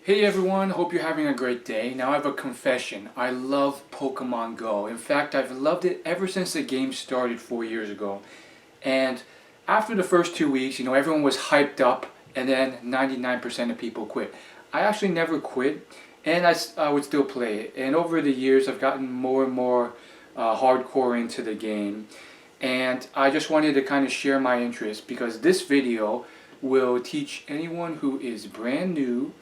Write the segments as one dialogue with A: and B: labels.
A: Hey everyone, hope you're having a great day. Now I have a confession. I love Pokemon Go. In fact, I've loved it ever since the game started 4 years ago. And after the first 2 weeks, everyone was hyped up and then 99% of people quit. I actually never quit and I would still play it. And over the years, I've gotten more and more hardcore into the game. And I just wanted to kind of share my interest because this video will teach anyone who is brand new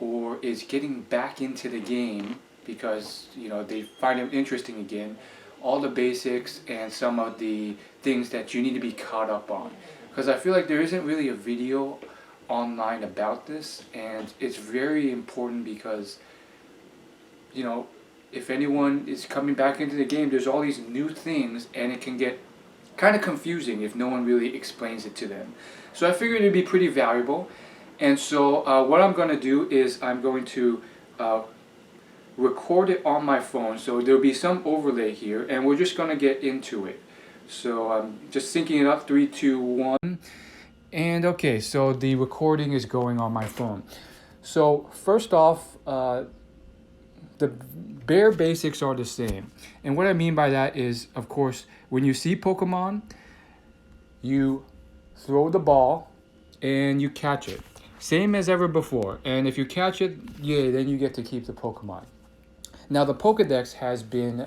A: or is getting back into the game because they find it interesting again, all the basics and some of the things that you need to be caught up on, because I feel like there isn't really a video online about this, and it's very important because if anyone is coming back into the game, there's all these new things and it can get kind of confusing if no one really explains it to them. So I figured it'd be pretty valuable. And so what I'm going to do is I'm going to record it on my phone. So there'll be some overlay here and we're just going to get into it. So I'm just syncing it up, 3, 2, 1. And okay, so the recording is going on my phone. So first off, the bare basics are the same. And what I mean by that is, of course, when you see Pokemon, you throw the ball and you catch it. Same as ever before. And if you catch it, yay, then you get to keep the Pokemon. Now the Pokedex has been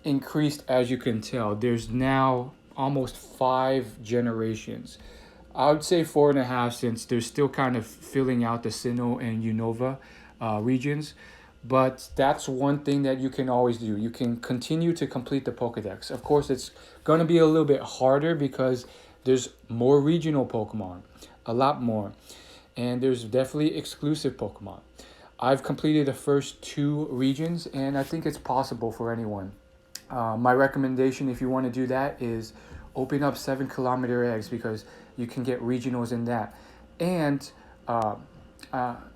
A: increased, as you can tell. There's now almost 5 generations. I would say 4.5, since they're still kind of filling out the Sinnoh and Unova regions. But that's one thing that you can always do. You can continue to complete the Pokedex. Of course, it's going to be a little bit harder because there's more regional Pokemon, a lot more. And there's definitely exclusive Pokemon. I've completed the first 2 regions, and I think it's possible for anyone. My recommendation, if you want to do that, is open up 7-kilometer eggs, because you can get regionals in that. And, not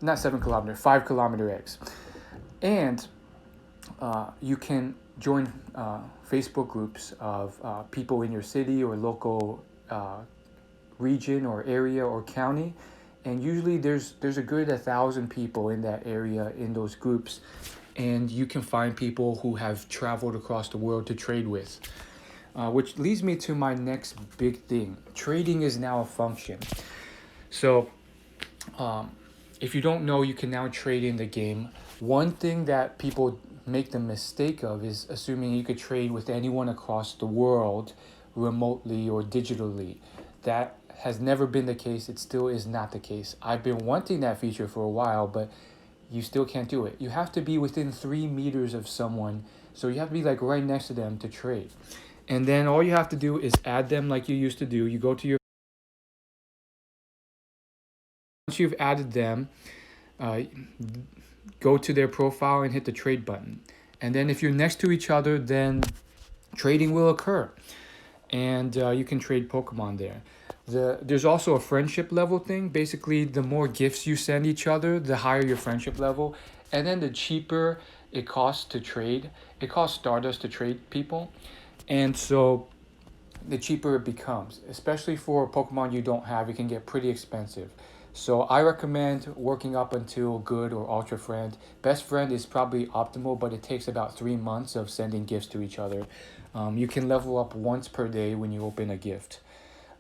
A: 7-kilometer, 5-kilometer eggs. And you can join Facebook groups of people in your city or local region or area or county, and usually there's a good 1,000 people in that area in those groups, and you can find people who have traveled across the world to trade with, which leads me to my next big thing. Trading is now a function. So if you don't know, you can now trade in the game. One thing that people make the mistake of is assuming you could trade with anyone across the world remotely or digitally. That has never been the case. It still is not the case. I've been wanting that feature for a while, but you still can't do it. You have to be within 3 meters of someone, so you have to be like right next to them to trade. And then all you have to do is add them like you used to do. You go to your... Once you've added them, go to their profile and hit the trade button. And then if you're next to each other, then trading will occur. And you can trade Pokemon there. There's also a friendship level thing. Basically, the more gifts you send each other, the higher your friendship level. And then the cheaper it costs to trade. It costs Stardust to trade people. And so the cheaper it becomes. Especially for Pokemon you don't have, it can get pretty expensive. So I recommend working up until good or ultra friend. Best friend is probably optimal, but it takes about 3 months of sending gifts to each other. You can level up once per day when you open a gift.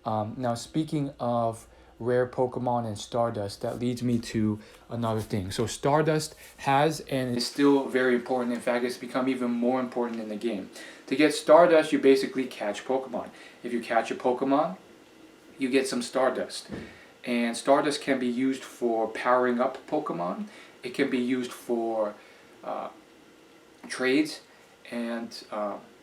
A: Now, speaking of rare Pokemon and Stardust, that leads me to another thing. So Stardust has and is still very important. In fact, it's become even more important in the game. To get Stardust, you basically catch Pokemon. If you catch a Pokemon, you get some Stardust. And Stardust can be used for powering up Pokemon. It can be used for trades, and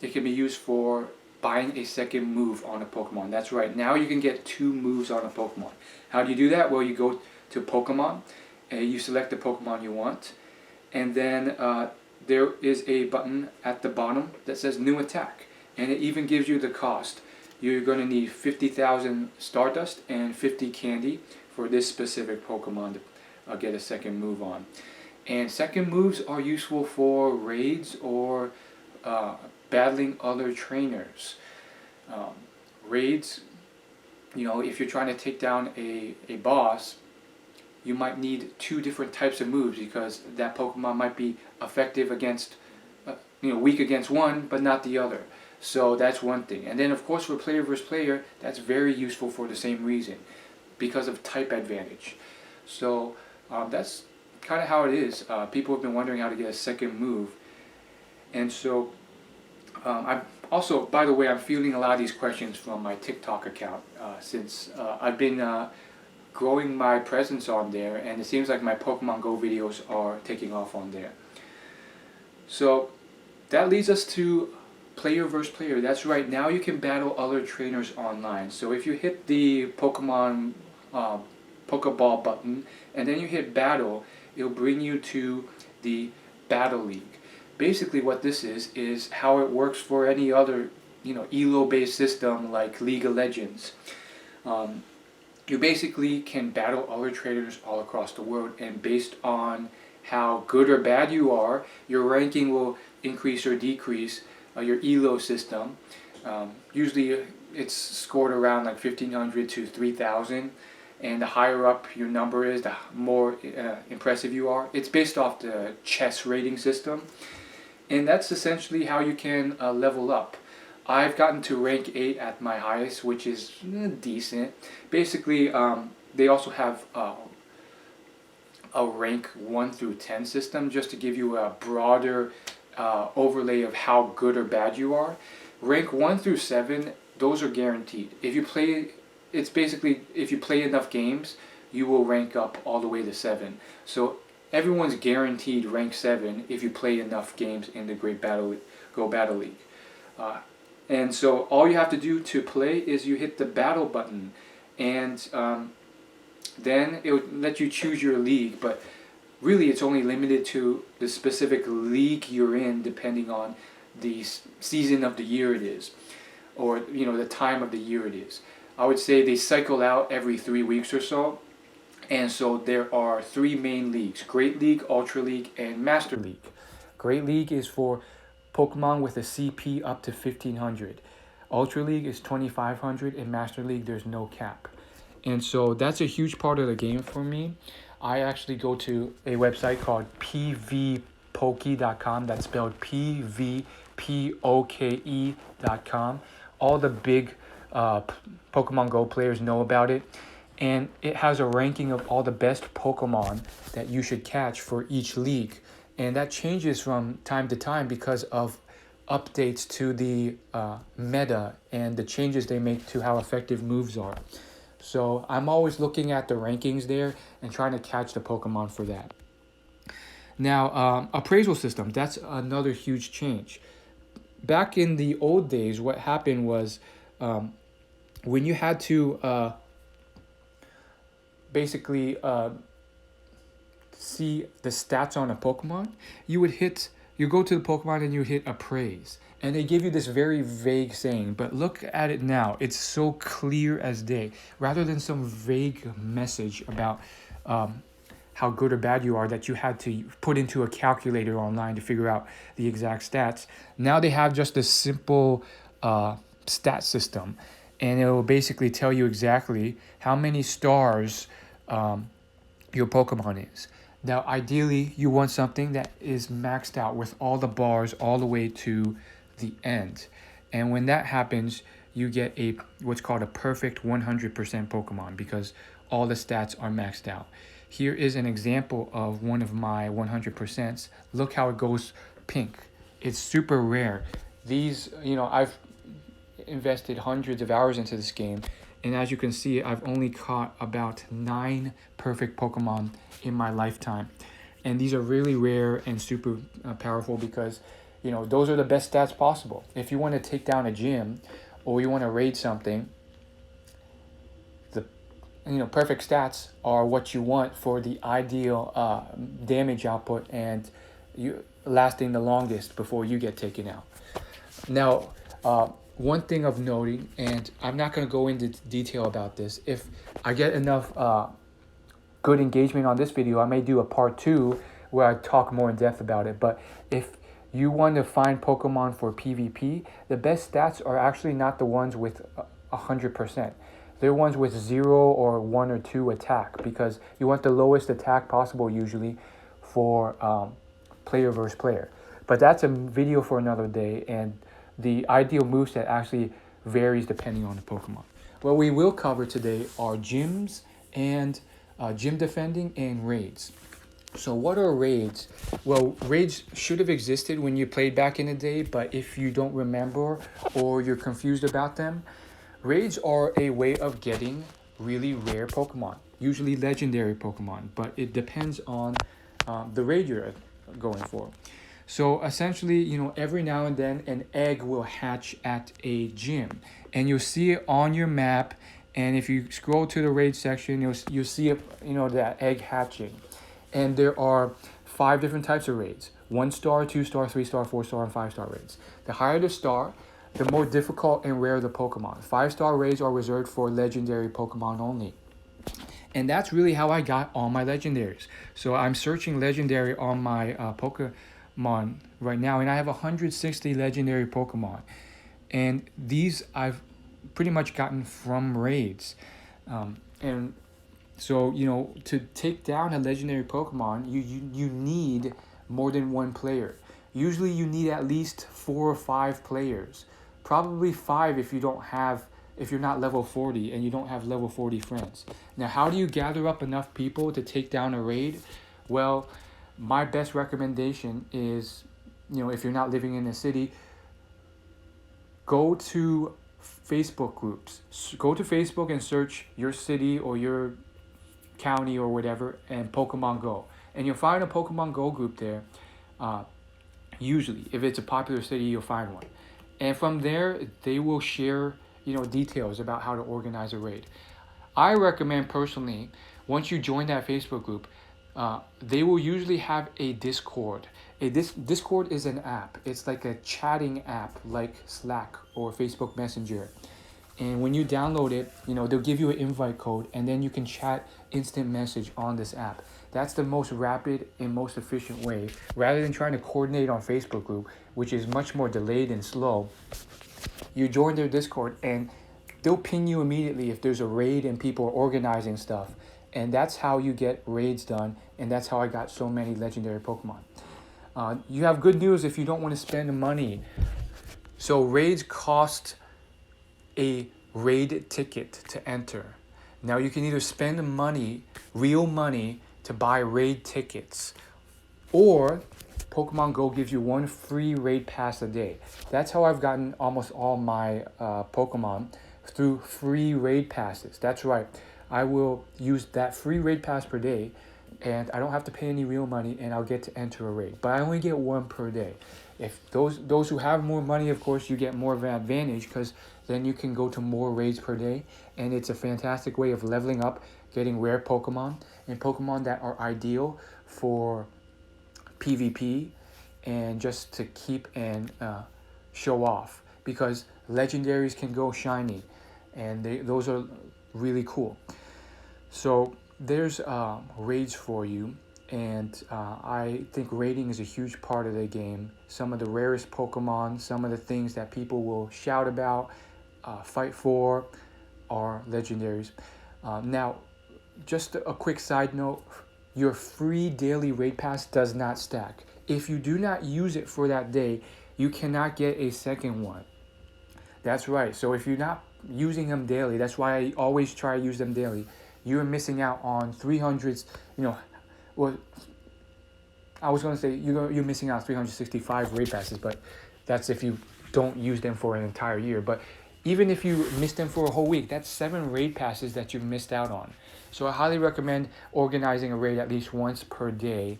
A: it can be used for buying a second move on a Pokemon. That's right, now you can get 2 moves on a Pokemon. How do you do that? Well, you go to Pokemon, and you select the Pokemon you want, and then there is a button at the bottom that says New Attack, and it even gives you the cost. You're going to need 50,000 Stardust and 50 candy for this specific Pokemon to get a second move on. And second moves are useful for raids or battling other trainers. Raids, if you're trying to take down a boss, you might need two different types of moves because that Pokemon might be effective against, weak against one, but not the other. So that's one thing. And then of course for player versus player, that's very useful for the same reason, because of type advantage. So that's kind of how it is. People have been wondering how to get a second move. And so I'm also, by the way, I'm fielding a lot of these questions from my TikTok account since I've been growing my presence on there, and it seems like my Pokemon Go videos are taking off on there. So that leads us to player versus player. That's right, now you can battle other trainers online. So if you hit the Pokemon Pokeball button and then you hit battle, it'll bring you to the Battle League. Basically what this is how it works for any other ELO based system like League of Legends. You basically can battle other trainers all across the world, and based on how good or bad you are, your ranking will increase or decrease your ELO system. Usually it's scored around like 1500 to 3000, and the higher up your number is, the more impressive you are. It's based off the chess rating system, and that's essentially how you can level up. I've gotten to rank 8 at my highest, which is decent. Basically, they also have a rank 1 through 10 system just to give you a broader overlay of how good or bad you are. Rank 1 through 7, those are guaranteed. It's basically if you play enough games, you will rank up all the way to 7. So everyone's guaranteed rank 7 if you play enough games in the Go Battle League. And so all you have to do to play is you hit the battle button, and then it will let you choose your league, but really it's only limited to the specific league you're in, depending on the season of the year it is, or the time of the year it is. I would say they cycle out every 3 weeks or so, and so there are 3 main leagues: Great League, Ultra League, and Master League. Great League is for Pokemon with a CP up to 1500. Ultra League is 2500, and Master League there's no cap. And so that's a huge part of the game for me. I actually go to a website called pvpoke.com. That's spelled pvpoke.com. All the big Pokemon Go players know about it. And it has a ranking of all the best Pokemon that you should catch for each league. And that changes from time to time because of updates to the meta and the changes they make to how effective moves are. So I'm always looking at the rankings there and trying to catch the Pokemon for that. Now, appraisal system, that's another huge change. Back in the old days, what happened was when you had to basically see the stats on a Pokemon, you go to the Pokemon and you hit appraise. And they give you this very vague saying, but look at it now. It's so clear as day. Rather than some vague message about how good or bad you are that you had to put into a calculator online to figure out the exact stats, now they have just a simple stat system. And it will basically tell you exactly how many stars your Pokemon is. Now, ideally, you want something that is maxed out with all the bars all the way to the end. And when that happens, you get what's called a perfect 100% Pokemon because all the stats are maxed out. Here is an example of one of my 100%s. Look how it goes pink. It's super rare. These, I've invested hundreds of hours into this game, and as you can see, I've only caught about 9 perfect Pokemon in my lifetime. And these are really rare and super powerful because, those are the best stats possible. If you want to take down a gym or you want to raid something, the perfect stats are what you want for the ideal damage output and you lasting the longest before you get taken out. Now, one thing of noting, and I'm not going to go into detail about this, if I get enough good engagement on this video, I may do a part 2 where I talk more in depth about it. But if you want to find Pokemon for PvP, the best stats are actually not the ones with 100%. They're ones with 0 or 1 or 2 attack, because you want the lowest attack possible usually for player versus player. But that's a video for another day, and the ideal moveset actually varies depending on the Pokemon. What we will cover today are gyms and gym defending and raids. So what are raids? Well, raids should have existed when you played back in the day, but if you don't remember or you're confused about them, raids are a way of getting really rare Pokemon, usually legendary Pokemon, but it depends on the raid you're going for. So essentially, every now and then an egg will hatch at a gym, and you'll see it on your map. And if you scroll to the raid section, you'll see it, that egg hatching. And there are 5 different types of raids: 1-star, 2-star, 3-star, 4-star, and 5-star raids. The higher the star, the more difficult and rare the Pokemon. 5-star raids are reserved for legendary Pokemon only. And that's really how I got all my legendaries. So I'm searching legendary on my Pokemon right now, and I have 160 legendary Pokemon. And these I've pretty much gotten from raids. And so, to take down a legendary Pokemon, you need more than one player. Usually you need at least 4 or 5 players. Probably 5 if you're not level 40 and you don't have level 40 friends. Now, how do you gather up enough people to take down a raid? Well, my best recommendation is, if you're not living in a city, go to Facebook groups. Go to Facebook and search your city or your county or whatever and Pokemon Go. And you'll find a Pokemon Go group there. Usually, if it's a popular city, you'll find one. And from there, they will share, details about how to organize a raid. I recommend personally, once you join that Facebook group, they will usually have a Discord. Discord is an app. It's like a chatting app like Slack or Facebook Messenger. And when you download it, they'll give you an invite code, and then you can chat instant message on this app. That's the most rapid and most efficient way. Rather than trying to coordinate on Facebook group, which is much more delayed and slow, you join their Discord and they'll ping you immediately if there's a raid and people are organizing stuff. And that's how you get raids done, and that's how I got so many legendary Pokemon. You have good news if you don't want to spend the money. So raids cost a raid ticket to enter. Now you can either spend the money, real money, to buy raid tickets, or Pokemon Go gives you 1 free raid pass a day. That's how I've gotten almost all my Pokemon, through free raid passes. That's right. I will use that free raid pass per day, and I don't have to pay any real money, and I'll get to enter a raid. But I only get 1 per day. If those who have more money, of course, you get more of an advantage, because then you can go to more raids per day, and it's a fantastic way of leveling up, getting rare Pokemon, and Pokemon that are ideal for PvP and just to keep and show off, because legendaries can go shiny, and those are really cool. So there's raids for you, and I think raiding is a huge part of the game. Some of the rarest Pokemon, some of the things that people will shout about, fight for, are legendaries. Now, just a quick side note, your free daily raid pass does not stack. If you do not use it for that day, you cannot get a second one. That's right. So if you're not using them daily, that's why I always try to use them daily, you're missing out on 300s, well, I was going to say you're missing out on 365 raid passes, but that's if you don't use them for an entire year. But even if you miss them for a whole week, that's 7 raid passes that you've missed out on. So I highly recommend organizing a raid at least once per day,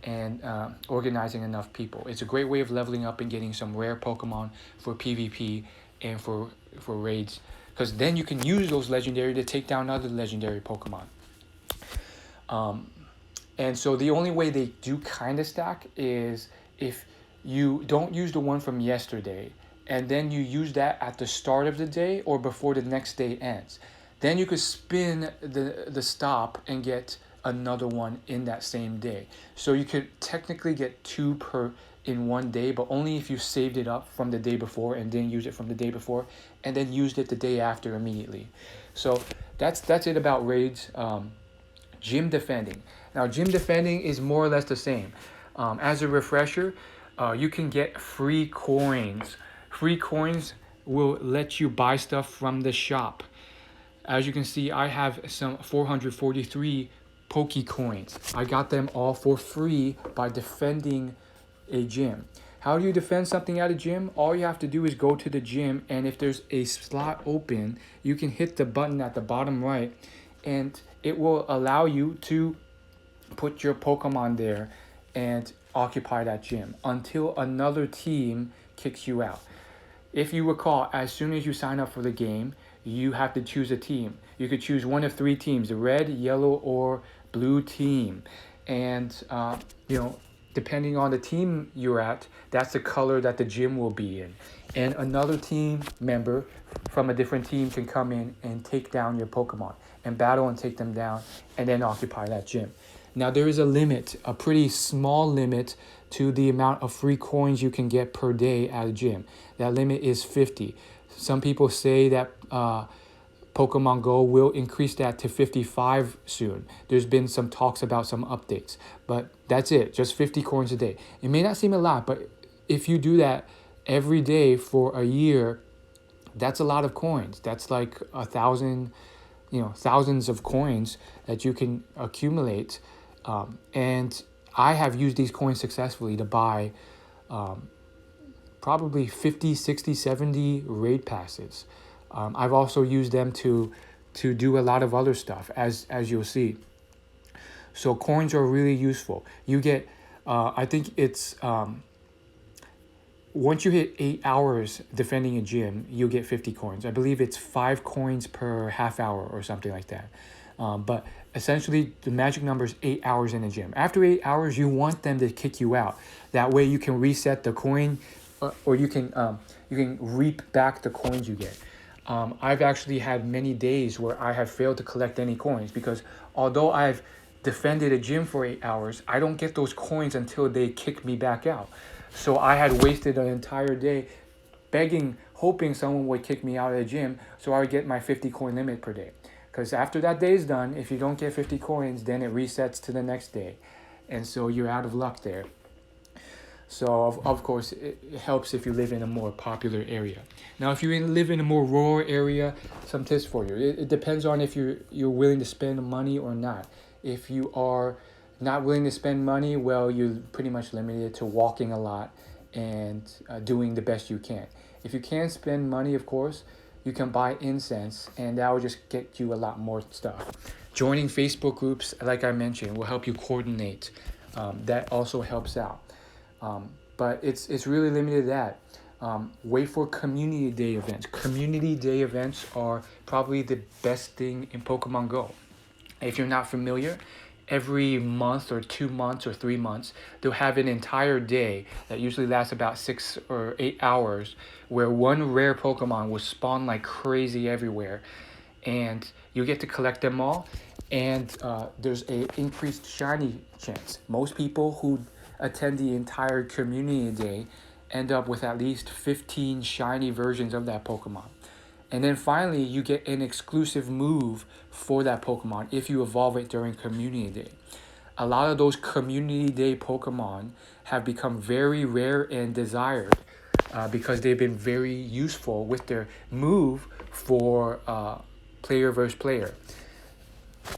A: and organizing enough people. It's a great way of leveling up and getting some rare Pokemon for PvP and for raids, because then you can use those legendary to take down other legendary Pokemon. And so the only way they do kind of stack is if you don't use the one from yesterday, and then you use that at the start of the day or before the next day ends. Then you could spin the stop and get another one in that same day. So you could technically get 2 per in one day, but only if you saved it up from the day before and didn't use it from the day before, and then used it the day after immediately. So that's it about raids. Gym defending. Now, gym defending is more or less the same. As a refresher, you can get free coins. Free coins will let you buy stuff from the shop. As you can see, I have some 443 Poke coins. I got them all for free by defending a gym. How do you defend something at a gym? All you have to do is go to the gym, and if there's a slot open, you can hit the button at the bottom right, and it will allow you to put your Pokemon there and occupy that gym until another team kicks you out. If you recall, as soon as you sign up for the game, you have to choose a team. You could choose one of three teams: the red, yellow, or blue team. And depending on the team you're at, that's the color that the gym will be in. And another team member from a different team can come in and take down your Pokemon and battle and take them down and then occupy that gym. Now, there is a limit, a pretty small limit to the amount of free coins you can get per day at a gym. That limit is 50. Some people say that Pokemon Go will increase that to 55 soon. There's been some talks about some updates, but that's it, just 50 coins a day. It may not seem a lot, but if you do that every day for a year, that's a lot of coins. That's like 1,000, thousands of coins that you can accumulate. And I have used these coins successfully to buy probably 50, 60, 70 raid passes. I've also used them to do a lot of other stuff, as you'll see. So coins are really useful. You get, I think it's, once you hit 8 hours defending a gym, you'll get 50 coins. I believe it's 5 coins per half hour or something like that. But essentially, the magic number is 8 hours in a gym. After 8 hours, you want them to kick you out. That way, you can reset the coin, or you can reap back the coins you get. I've actually had many days where I have failed to collect any coins because although I've defended a gym for 8 hours, I don't get those coins until they kick me back out. So I had wasted an entire day begging, hoping someone would kick me out of the gym so I would get my 50 coin limit per day. Because after that day is done, if you don't get 50 coins, then it resets to the next day. And so you're out of luck there. So, of course, it helps if you live in a more popular area. Now, if you live in a more rural area, some tips for you. It depends on if you're willing to spend money or not. If you are not willing to spend money, well, you're pretty much limited to walking a lot and doing the best you can. If you can spend money, of course, you can buy incense, and that will just get you a lot more stuff. Joining Facebook groups, like I mentioned, will help you coordinate. That also helps out. But it's really limited to that. Wait for community day events. Community day events are probably the best thing in Pokemon Go. If you're not familiar, every month or 2 months or 3 months, they'll have an entire day that usually lasts about 6 or 8 hours where one rare Pokemon will spawn like crazy everywhere. And you get to collect them all. And there's a increased shiny chance. Most people who attend the entire community day end up with at least 15 shiny versions of that Pokemon. And then finally, you get an exclusive move for that Pokemon if you evolve it during Community Day. A lot of those Community Day Pokemon have become very rare and desired because they've been very useful with their move for player versus player.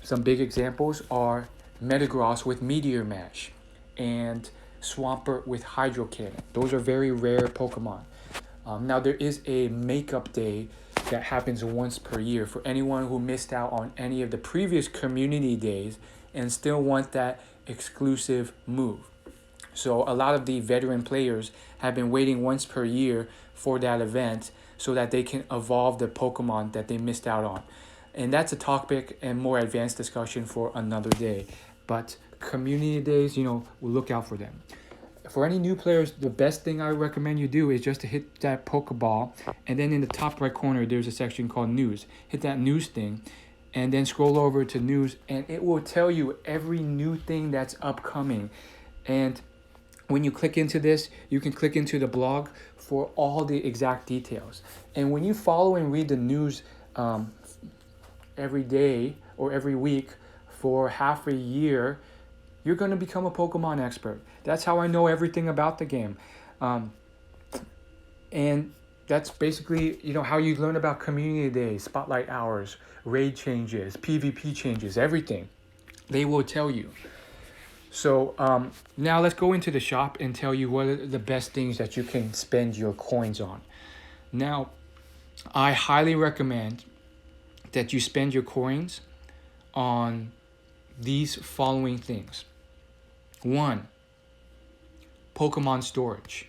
A: Some big examples are Metagross with Meteor Mash and Swampert with Hydro Cannon. Those are very rare Pokemon. Now, there is a makeup day that happens once per year for anyone who missed out on any of the previous community days and still want that exclusive move. So a lot of the veteran players have been waiting once per year for that event so that they can evolve the Pokemon that they missed out on. And that's a topic and more advanced discussion for another day. But community days, we'll look out for them. For any new players, the best thing I recommend you do is just to hit that Pokeball, and then in the top right corner, there's a section called News. Hit that News thing, and then scroll over to News, and it will tell you every new thing that's upcoming. And when you click into this, you can click into the blog for all the exact details. And when you follow and read the news every day or every week for half a year, you're going to become a Pokemon expert. That's how I know everything about the game. Um, and that's basically, how you learn about community days, spotlight hours, raid changes, PvP changes, everything. They will tell you. So now let's go into the shop and tell you what are the best things that you can spend your coins on. Now, I highly recommend that you spend your coins on these following things. 1, Pokemon storage.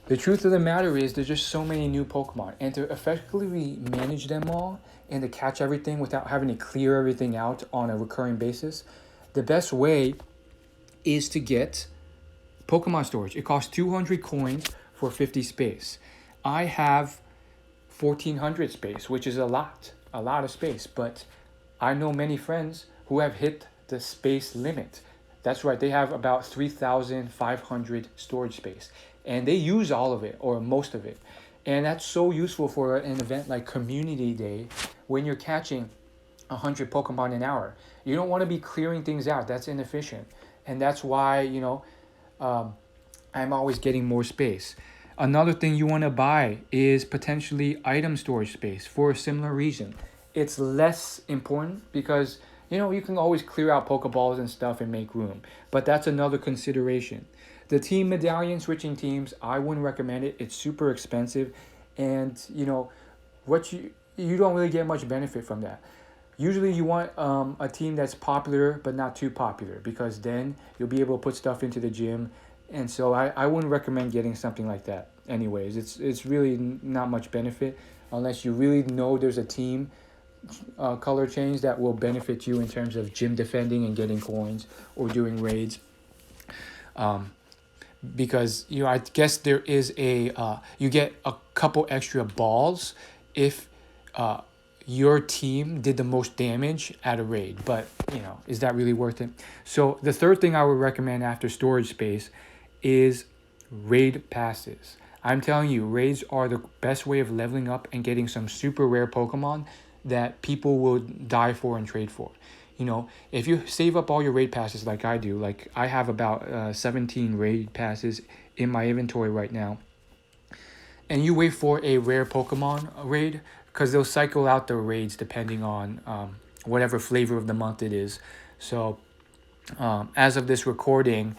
A: The truth of the matter is there's just so many new Pokemon, and to effectively manage them all and to catch everything without having to clear everything out on a recurring basis, the best way is to get Pokemon storage. It costs 200 coins for 50 space. I have 1400 space, which is a lot of space, but I know many friends who have hit the space limit. That's right, they have about 3,500 storage space, and they use all of it or most of it. And that's so useful for an event like Community Day when you're catching 100 Pokemon an hour. You don't want to be clearing things out. That's inefficient. And that's why, I'm always getting more space. Another thing you want to buy is potentially item storage space for a similar reason. It's less important because, you can always clear out Pokeballs and stuff and make room. But that's another consideration. The team medallion, switching teams, I wouldn't recommend it. It's super expensive. And, what you don't really get much benefit from that. Usually you want a team that's popular but not too popular, because then you'll be able to put stuff into the gym. And so I wouldn't recommend getting something like that anyways. It's really not much benefit unless you really know there's a team color change that will benefit you in terms of gym defending and getting coins or doing raids. Because I guess there is you get a couple extra balls if your team did the most damage at a raid, but is that really worth it? So the third thing I would recommend after storage space is raid passes. I'm telling you, raids are the best way of leveling up and getting some super rare Pokemon that people will die for and trade for. If you save up all your raid passes like I do, like I have about 17 raid passes in my inventory right now, and you wait for a rare Pokemon raid, because they'll cycle out the raids depending on whatever flavor of the month it is. So as of this recording,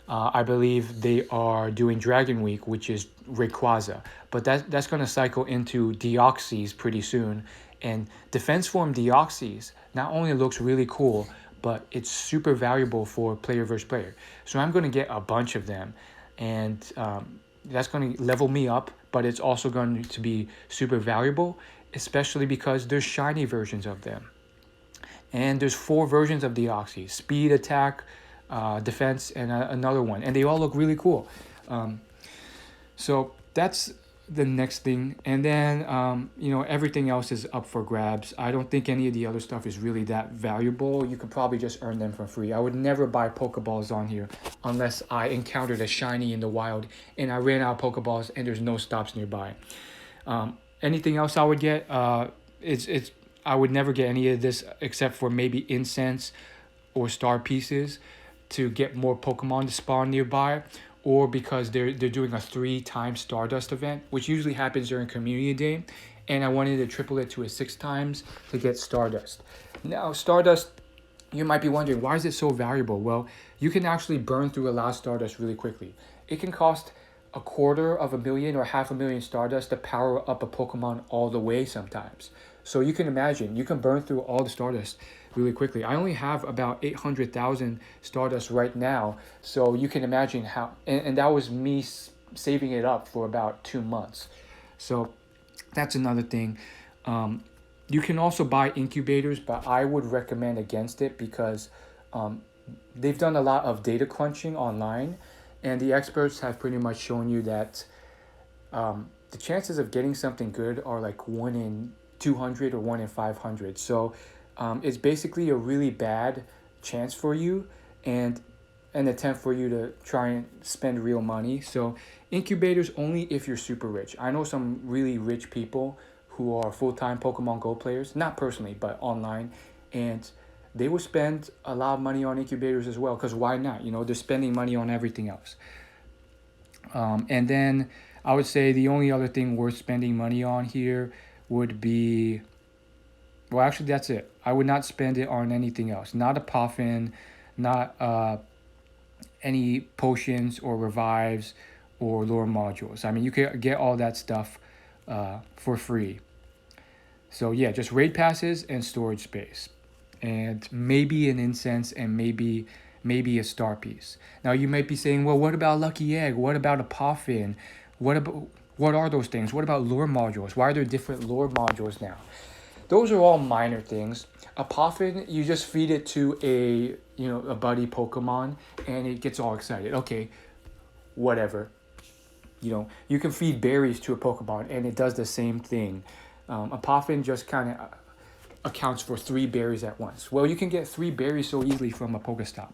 A: I believe they are doing Dragon Week, which is Rayquaza. But that's going to cycle into Deoxys pretty soon. And Defense Form Deoxys not only looks really cool, but it's super valuable for player versus player. So I'm going to get a bunch of them. And that's going to level me up, but it's also going to be super valuable, especially because there's shiny versions of them. And there's 4 versions of Deoxys: speed, attack, defense, and another one. And they all look really cool. So that's the next thing. And then, everything else is up for grabs. I don't think any of the other stuff is really that valuable. You could probably just earn them for free. I would never buy Pokeballs on here unless I encountered a shiny in the wild and I ran out of Pokeballs and there's no stops nearby. Anything else I would get, I would never get any of this except for maybe incense or star pieces to get more Pokemon to spawn nearby, or because they're doing a 3-time Stardust event, which usually happens during Community Day, and I wanted to triple it to a 6 times to get Stardust. Now, Stardust, you might be wondering, why is it so valuable? Well, you can actually burn through a lot of Stardust really quickly. It can cost $250,000 or $500,000 Stardust to power up a Pokemon all the way sometimes. So you can imagine, you can burn through all the Stardust really quickly. I only have about 800,000 Stardust right now, so you can imagine how, and that was me saving it up for about 2 months. So that's another thing. You can also buy incubators, but I would recommend against it because they've done a lot of data crunching online, and the experts have pretty much shown you that the chances of getting something good are like 1 in 200 or 1 in 500. So it's basically a really bad chance for you and an attempt for you to try and spend real money. So incubators only if you're super rich. I know some really rich people who are full-time Pokemon Go players, not personally, but online, and they will spend a lot of money on incubators as well, because why not? You know, they're spending money on everything else. And then I would say the only other thing worth spending money on here would be, well, actually, that's it. I would not spend it on anything else. Not a puffin, not any potions or revives or lore modules. I mean, you can get all that stuff for free. So yeah, just raid passes and storage space, and maybe an incense, and maybe a star piece. Now you might be saying, well, what about lucky egg? What about a puffin? What are those things? What about lore modules? Why are there different lore modules now? Those are all minor things. A puffin, you just feed it to a buddy Pokemon, and it gets all excited. Okay, whatever. You can feed berries to a Pokemon, and it does the same thing. A puffin just kind of accounts for 3 berries at once. Well, you can get 3 berries so easily from a Pokestop,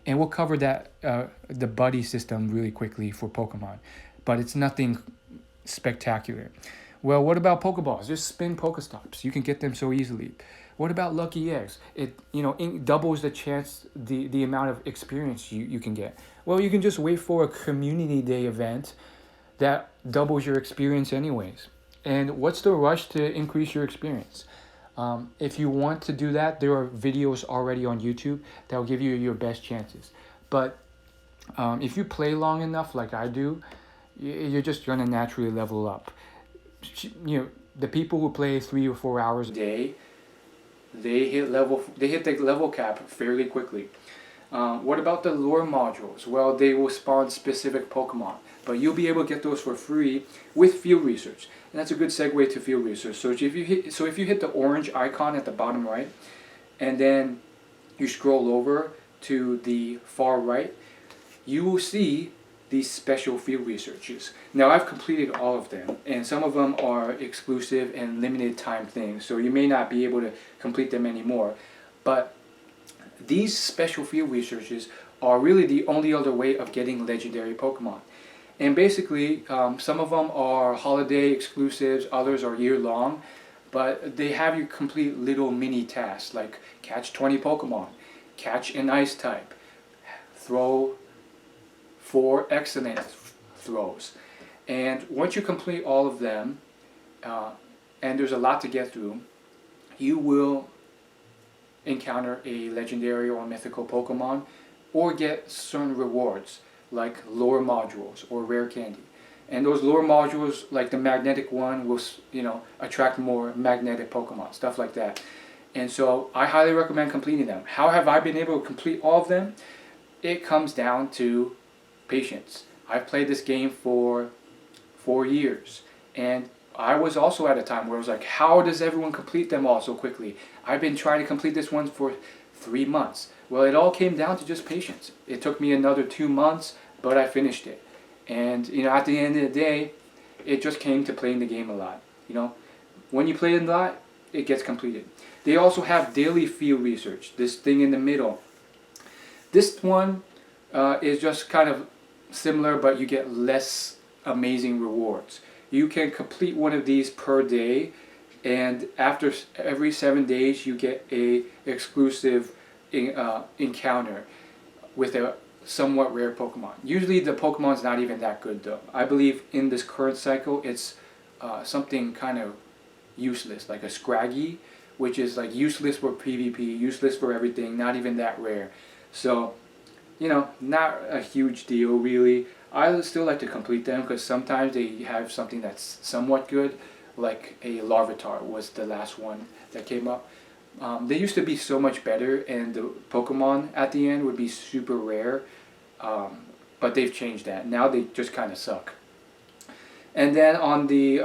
A: and we'll cover that the buddy system really quickly for Pokemon, but it's nothing spectacular. Well, what about Pokeballs? Just spin Pokestops. You can get them so easily. What about lucky eggs? It doubles the chance, the amount of experience you can get. Well, you can just wait for a community day event that doubles your experience anyways. And what's the rush to increase your experience? If you want to do that, there are videos already on YouTube that will give you your best chances. But if you play long enough, like I do, you're just gonna naturally level up. The people who play 3 or 4 hours a day, they hit the level cap fairly quickly. What about the lore modules? Well, they will spawn specific Pokemon, but you'll be able to get those for free with field research, and that's a good segue to field research. So if you hit the orange icon at the bottom right, and then you scroll over to the far right, you will see these special field researches. Now, I've completed all of them, and some of them are exclusive and limited time things, so you may not be able to complete them anymore. But these special field researches are really the only other way of getting legendary Pokemon. And basically, some of them are holiday exclusives, others are year-long, but they have you complete little mini tasks, like catch 20 Pokemon, catch an ice type, throw 4 excellent throws. And once you complete all of them, and there's a lot to get through, you will encounter a legendary or mythical Pokemon, or get certain rewards like lore modules or rare candy. And those lore modules, like the magnetic one, will attract more magnetic Pokemon, stuff like that. And so I highly recommend completing them. How have I been able to complete all of them? It comes down to patience. I've played this game for 4 years, and I was also at a time where I was like, how does everyone complete them all so quickly? I've been trying to complete this one for 3 months. Well, it all came down to just patience. It took me another 2 months, but I finished it. And at the end of the day, it just came to playing the game a lot. When you play it a lot, it gets completed. They also have daily field research, this thing in the middle. This one is just kind of similar, but you get less amazing rewards. You can complete one of these per day, and after every 7 days you get a exclusive encounter with a somewhat rare Pokemon. Usually the Pokemon's not even that good though. I believe in this current cycle it's something kind of useless, like a Scraggy, which is like useless for PvP, useless for everything, not even that rare. So not a huge deal really. I still like to complete them because sometimes they have something that's somewhat good, like a Larvitar was the last one that came up. They used to be so much better, and the Pokemon at the end would be super rare, but they've changed that. Now they just kind of suck. And then on the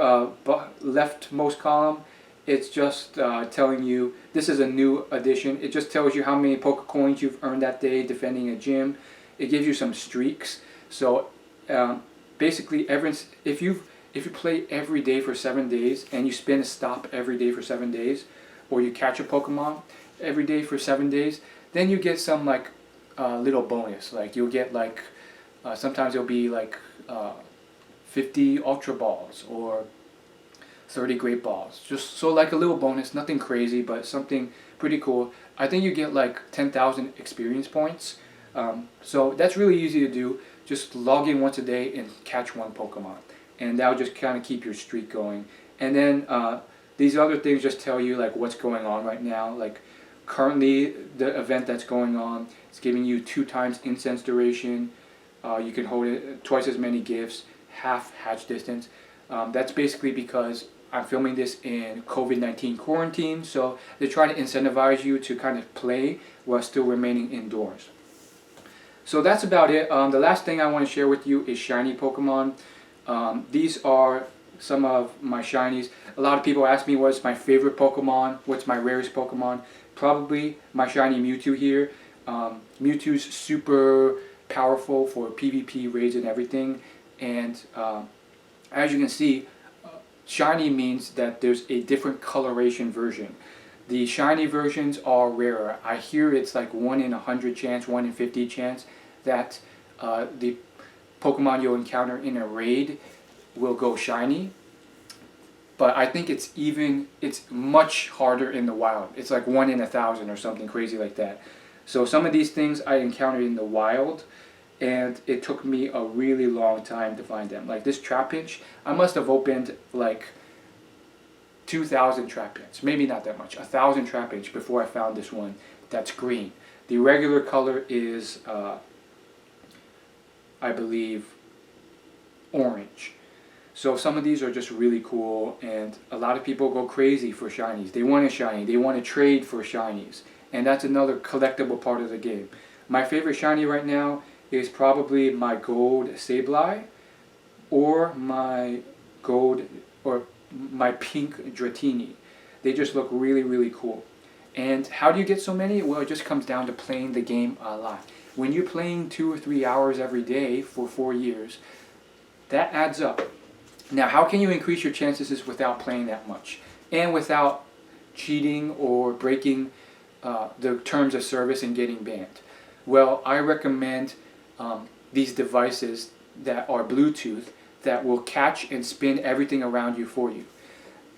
A: leftmost column, it's just telling you, this is a new addition, it just tells you how many Pokecoins you've earned that day defending a gym. It gives you some streaks. So basically, if you play every day for 7 days, and you spin a stop every day for 7 days, or you catch a Pokemon every day for 7 days, then you get some like little bonus. Like you'll get like sometimes it'll be like 50 Ultra Balls, or 30 great balls. Just so like a little bonus, nothing crazy, but something pretty cool. I think you get like 10,000 experience points. So that's really easy to do. Just log in once a day and catch one Pokemon. And that'll just kind of keep your streak going. And then these other things just tell you like what's going on right now. Like currently the event that's going on, it's giving you 2 times incense duration. You can hold it twice as many gifts, half hatch distance. That's basically because I'm filming this in COVID-19 quarantine, so they're trying to incentivize you to kind of play while still remaining indoors. So that's about it. The last thing I want to share with you is shiny Pokemon. These are some of my shinies. A lot of people ask me what's my favorite Pokemon, what's my rarest Pokemon. Probably my shiny Mewtwo here. Mewtwo's super powerful for PvP raids and everything, and as you can see, shiny means that there's a different coloration version. The shiny versions are rarer. I hear it's like 1 in 100 chance, 1 in 50 chance that the Pokemon you'll encounter in a raid will go shiny. But I think it's much harder in the wild. It's like 1 in 1,000 or something crazy like that. So some of these things I encountered in the wild, and it took me a really long time to find them. Like this Trapinch, I must have opened like 2,000 Trapinch, maybe not that much, 1,000 Trapinch before I found this one that's green. The regular color is, I believe, orange. So some of these are just really cool, and a lot of people go crazy for shinies. They want a shiny, they want to trade for shinies, and that's another collectible part of the game. My favorite shiny right now is probably my gold Sableye or my pink Dratini. They just look really, really cool. And how do you get so many? Well, it just comes down to playing the game a lot. When you're playing 2 or 3 hours every day for 4 years, that adds up. Now, how can you increase your chances without playing that much and without cheating or breaking the terms of service and getting banned? Well, I recommend these devices that are Bluetooth that will catch and spin everything around you for you.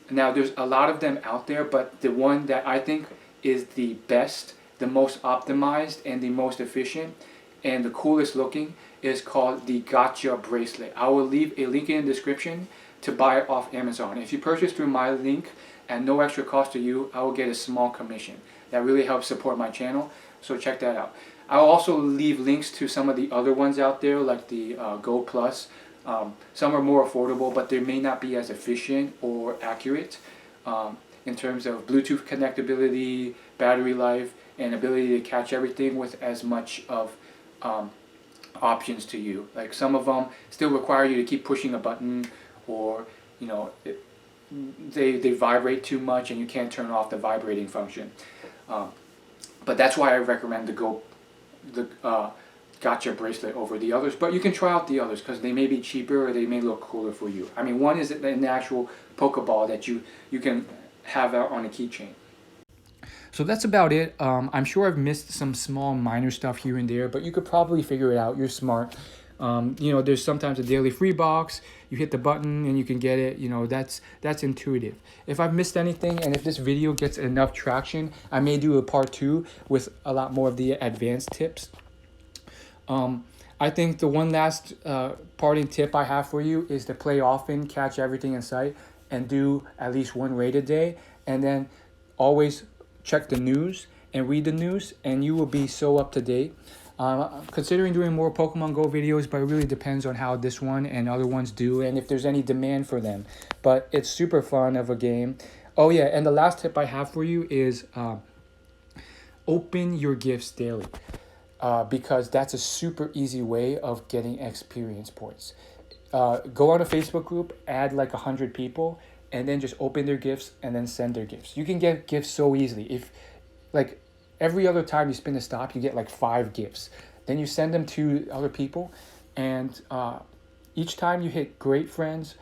A: Now, there's a lot of them out there, but the one that I think is the best, the most optimized, and the most efficient, and the coolest looking is called the Gotcha Bracelet. I will leave a link in the description to buy it off Amazon. If you purchase through my link at no extra cost to you, I will get a small commission. That really helps support my channel, so check that out. I'll also leave links to some of the other ones out there, like the Go Plus. Some are more affordable, but they may not be as efficient or accurate in terms of Bluetooth connectability, battery life, and ability to catch everything with as much of options to you. Like some of them still require you to keep pushing a button, or you know, they vibrate too much and you can't turn off the vibrating function. But that's why I recommend the Gotcha Bracelet over the others. But you can try out the others because they may be cheaper or they may look cooler for you. I mean, one is an actual Pokeball that you can have out on a keychain. So that's about it. I'm sure I've missed some small minor stuff here and there, but you could probably figure it out. You're smart. You know, there's sometimes a daily free box. You hit the button and you can get it. You know, that's intuitive. If I've missed anything, and if this video gets enough traction, I may do a part 2 with a lot more of the advanced tips. I think the one last parting tip I have for you is to play often, catch everything in sight, and do at least 1 raid a day, and then always check the news and read the news, and you will be so up to date. Considering doing more Pokemon Go videos, but it really depends on how this one and other ones do, and if there's any demand for them. But it's super fun of a game. Oh yeah, and the last tip I have for you is open your gifts daily, because that's a super easy way of getting experience points. Go on a Facebook group, add like 100 people, and then just open their gifts and then send their gifts. You can get gifts so easily. If like every other time you spin a stop, you get like 5 gifts. Then you send them to other people, and each time you hit great friends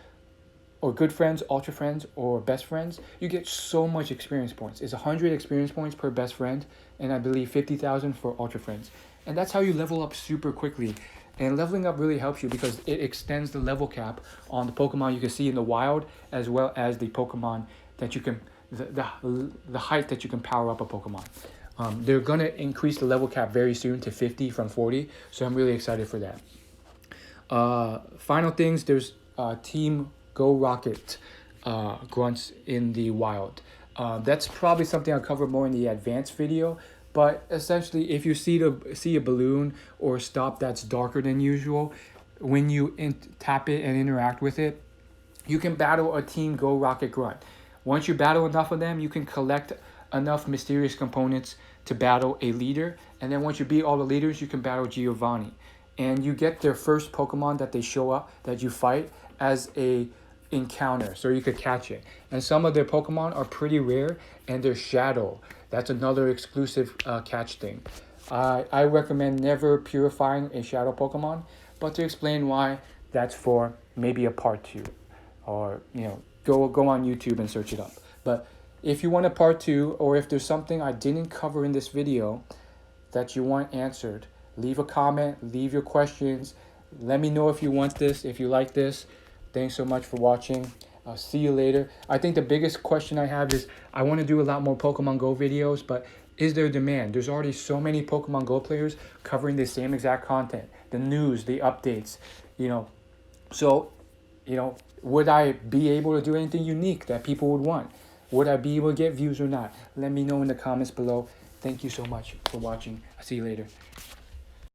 A: or good friends, ultra friends, or best friends, you get so much experience points. It's 100 experience points per best friend, and I believe 50,000 for ultra friends. And that's how you level up super quickly. And leveling up really helps you because it extends the level cap on the Pokemon you can see in the wild, as well as the Pokemon that you can, the height that you can power up a Pokemon. They're gonna increase the level cap very soon to 50 from 40, so I'm really excited for that. Final things, there's Team Go Rocket grunts in the wild. That's probably something I'll cover more in the advanced video. But essentially, if you see a balloon or a stop that's darker than usual, when you tap it and interact with it, you can battle a Team Go Rocket grunt. Once you battle enough of them, you can collect enough mysterious components to battle a leader. And then once you beat all the leaders, you can battle Giovanni. And you get their first Pokemon that they show up, that you fight, as a encounter, so you could catch it. And some of their Pokemon are pretty rare, and they're Shadow. That's another exclusive catch thing. I recommend never purifying a Shadow Pokemon, but to explain why, that's for maybe a part 2. Or, go on YouTube and search it up. But if you want a part 2, or if there's something I didn't cover in this video that you want answered, leave a comment, leave your questions. Let me know if you want this, if you like this. Thanks so much for watching. I'll see you later. I think the biggest question I have is, I want to do a lot more Pokemon Go videos, but is there demand? There's already so many Pokemon Go players covering the same exact content, the news, the updates, So, would I be able to do anything unique that people would want? Would I be able to get views or not? Let me know in the comments below. Thank you so much for watching. I'll see you later.